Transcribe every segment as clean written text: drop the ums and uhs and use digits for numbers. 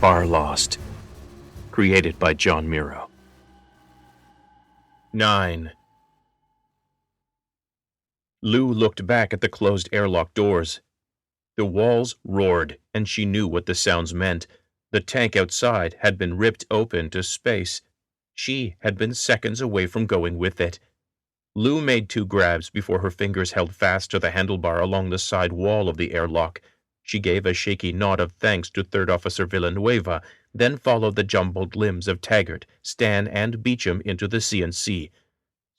Farlost, created by John Miro. 9. Lou looked back at the closed airlock doors. The walls roared, and she knew what the sounds meant. The tank outside had been ripped open to space. She had been seconds away from going with it. Lou made 2 grabs before her fingers held fast to the handlebar along the side wall of the airlock. She gave a shaky nod of thanks to Third Officer Villanueva, then followed the jumbled limbs of Taggart, Stan, and Beecham into the CNC.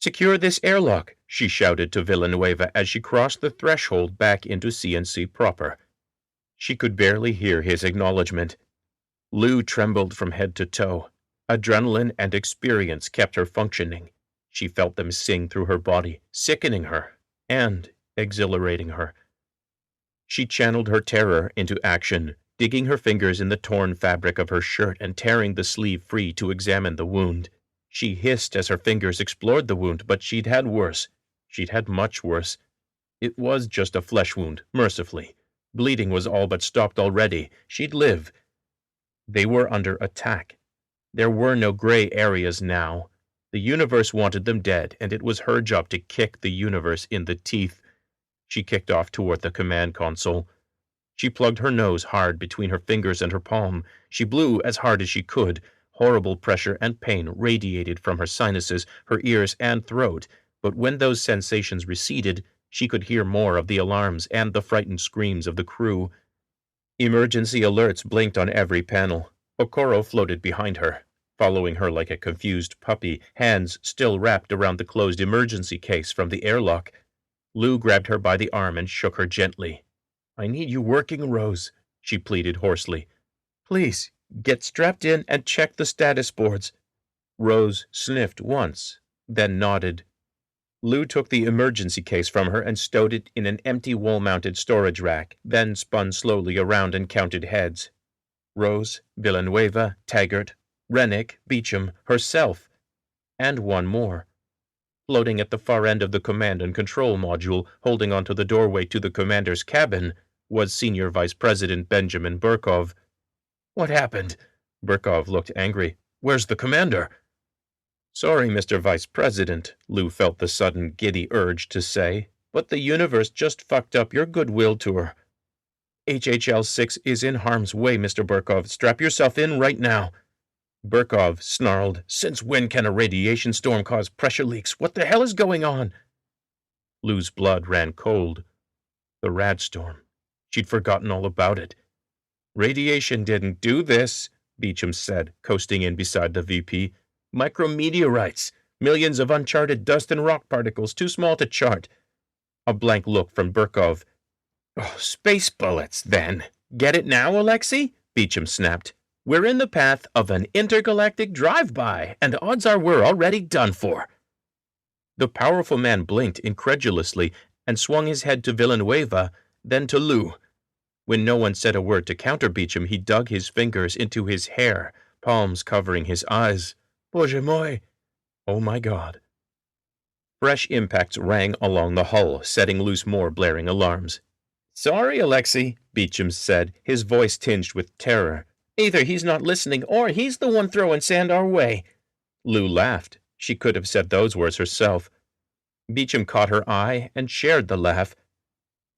"Secure this airlock," she shouted to Villanueva as she crossed the threshold back into CNC proper. She could barely hear his acknowledgement. Lou trembled from head to toe. Adrenaline and experience kept her functioning. She felt them sing through her body, sickening her and exhilarating her. She channeled her terror into action, digging her fingers in the torn fabric of her shirt and tearing the sleeve free to examine the wound. She hissed as her fingers explored the wound, but she'd had worse. She'd had much worse. It was just a flesh wound, mercifully. Bleeding was all but stopped already. She'd live. They were under attack. There were no gray areas now. The universe wanted them dead, and it was her job to kick the universe in the teeth. She kicked off toward the command console. She plugged her nose hard between her fingers and her palm. She blew as hard as she could. Horrible pressure and pain radiated from her sinuses, her ears, and throat, but when those sensations receded, she could hear more of the alarms and the frightened screams of the crew. Emergency alerts blinked on every panel. Okoro floated behind her, following her like a confused puppy, hands still wrapped around the closed emergency case from the airlock. Lou grabbed her by the arm and shook her gently. "I need you working, Rose," she pleaded hoarsely. "Please, get strapped in and check the status boards." Rose sniffed once, then nodded. Lou took the emergency case from her and stowed it in an empty wall-mounted storage rack, then spun slowly around and counted heads. Rose, Villanueva, Taggart, Rennick, Beecham, herself, and one more. Floating at the far end of the command and control module, holding onto the doorway to the commander's cabin, was Senior Vice President Benjamin Burkov. "What happened?" Burkov looked angry. "Where's the commander?" "Sorry, Mr. Vice President," Lou felt the sudden giddy urge to say, "but the universe just fucked up your goodwill tour. HHL-6 is in harm's way, Mr. Burkov. Strap yourself in right now." Burkov snarled, "Since when can a radiation storm cause pressure leaks? What the hell is going on?" Lou's blood ran cold. The rad storm. She'd forgotten all about it. "Radiation didn't do this," Beecham said, coasting in beside the VP. "Micrometeorites. Millions of uncharted dust and rock particles too small to chart." A blank look from Burkov. "Oh, space bullets, then. Get it now, Alexei?" Beecham snapped. "We're in the path of an intergalactic drive-by, and odds are we're already done for." The powerful man blinked incredulously and swung his head to Villanueva, then to Lou. When no one said a word to counter Beecham, he dug his fingers into his hair, palms covering his eyes. "Bоже mой! Oh my God." Fresh impacts rang along the hull, setting loose more blaring alarms. "Sorry, Alexei," Beecham said, his voice tinged with terror. "Either he's not listening or he's the one throwing sand our way." Lou laughed. She could have said those words herself. Beecham caught her eye and shared the laugh.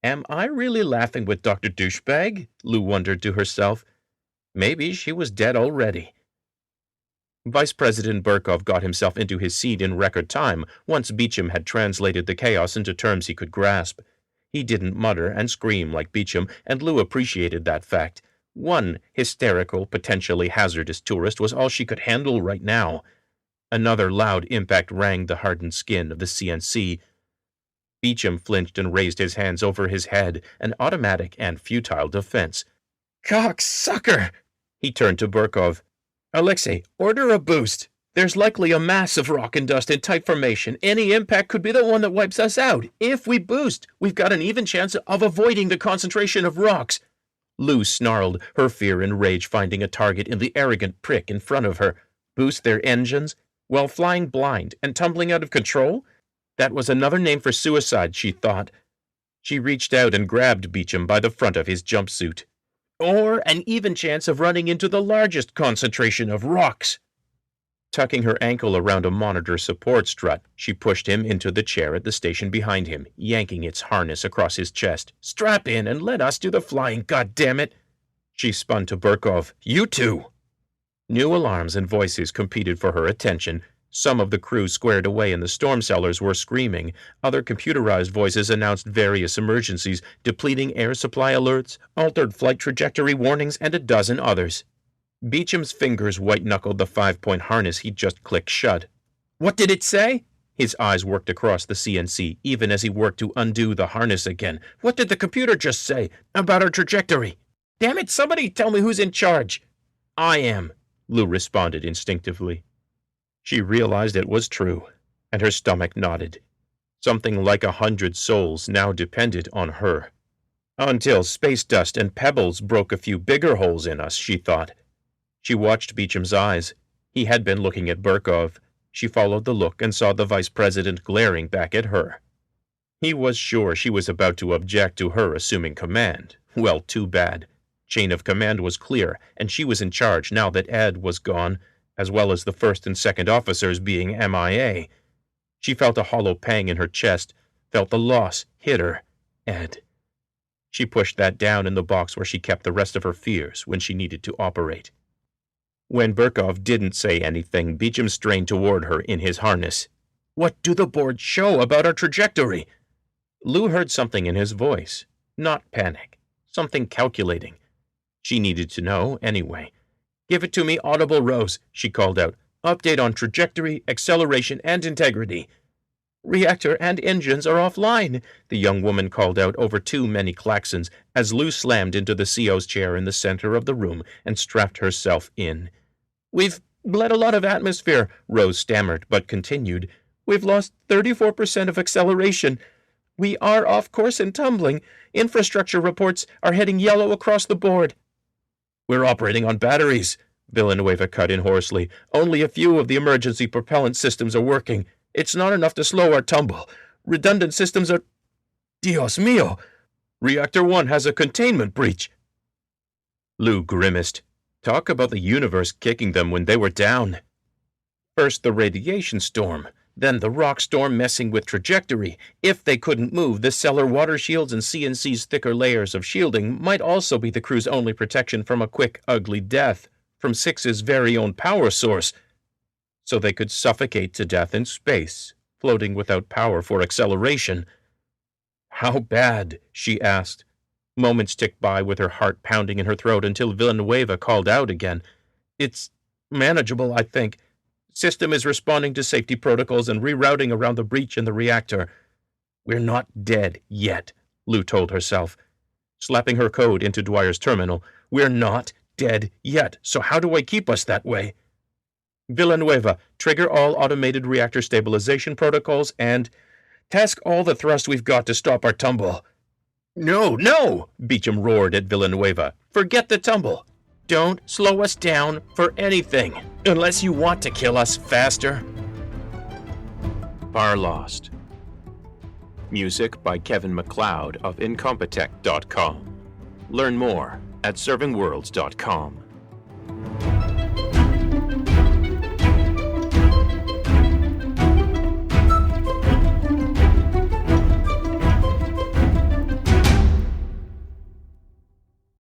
Am I really laughing with Dr. Douchebag? Lou wondered to herself. Maybe she was dead already. Vice President Burkov got himself into his seat in record time once Beecham had translated the chaos into terms he could grasp. He didn't mutter and scream like Beecham, and Lou appreciated that fact. One hysterical, potentially hazardous tourist was all she could handle right now. Another loud impact rang the hardened skin of the CNC. Beecham flinched and raised his hands over his head, an automatic and futile defense. "Cocksucker!" He turned to Burkov. "Alexei, order a boost. There's likely a mass of rock and dust in tight formation. Any impact could be the one that wipes us out. If we boost, we've got an even chance of avoiding the concentration of rocks." Lou snarled, her fear and rage finding a target in the arrogant prick in front of her. Boost their engines? While flying blind and tumbling out of control? That was another name for suicide, she thought. She reached out and grabbed Beecham by the front of his jumpsuit. or an even chance of running into the largest concentration of rocks. Tucking her ankle around a monitor support strut, she pushed him into the chair at the station behind him, yanking its harness across his chest. "Strap in and let us do the flying, goddammit!" She spun to Burkov. "You two!" New alarms and voices competed for her attention. Some of the crew squared away in the storm cellars were screaming. Other computerized voices announced various emergencies, depleting air supply alerts, altered flight trajectory warnings, and a dozen others. Beecham's fingers white-knuckled the 5-point harness he'd just clicked shut. "What did it say?" His eyes worked across the CNC, even as he worked to undo the harness again. "What did the computer just say? About our trajectory? Damn it, somebody tell me who's in charge." "I am," Lou responded instinctively. She realized it was true, and her stomach nodded. Something like 100 souls now depended on her. Until space dust and pebbles broke a few bigger holes in us, she thought. She watched Beecham's eyes. He had been looking at Burkov. She followed the look and saw the vice president glaring back at her. He was sure she was about to object to her assuming command. Well, too bad. Chain of command was clear, and she was in charge now that Ed was gone, as well as the first and second officers being MIA. She felt a hollow pang in her chest, felt the loss hit her. Ed. She pushed that down in the box where she kept the rest of her fears when she needed to operate. When Burkov didn't say anything, Beecham strained toward her in his harness. "What do the boards show about our trajectory?" Lou heard something in his voice. Not panic. Something calculating. She needed to know, anyway. "Give it to me, audible Rose," she called out. "Update on trajectory, acceleration, and integrity." "Reactor and engines are offline," the young woman called out over too many klaxons as Lou slammed into the CO's chair in the center of the room and strapped herself in. "We've bled a lot of atmosphere," Rose stammered, but continued. "We've lost 34% of acceleration. We are off course and tumbling. Infrastructure reports are heading yellow across the board." "We're operating on batteries," Villanueva cut in hoarsely. "Only a few of the emergency propellant systems are working. It's not enough to slow our tumble. Redundant systems are... Dios mío! Reactor 1 has a containment breach." Lou grimaced. Talk about the universe kicking them when they were down. First the radiation storm, then the rock storm messing with trajectory. If they couldn't move, the cellar water shields and CNC's thicker layers of shielding might also be the crew's only protection from a quick, ugly death, from Six's very own power source. So they could suffocate to death in space, floating without power for acceleration. "How bad?" she asked. Moments ticked by with her heart pounding in her throat until Villanueva called out again. "It's manageable, I think. System is responding to safety protocols and rerouting around the breach in the reactor." "We're not dead yet," Lou told herself, slapping her code into Dwyer's terminal. "We're not dead yet, so how do I keep us that way?" "Villanueva, trigger all automated reactor stabilization protocols and task all the thrust we've got to stop our tumble." "No, no!" Beecham roared at Villanueva. "Forget the tumble. Don't slow us down for anything, unless you want to kill us faster." Farlost. Music by Kevin MacLeod of Incompetech.com. Learn more at servingworlds.com.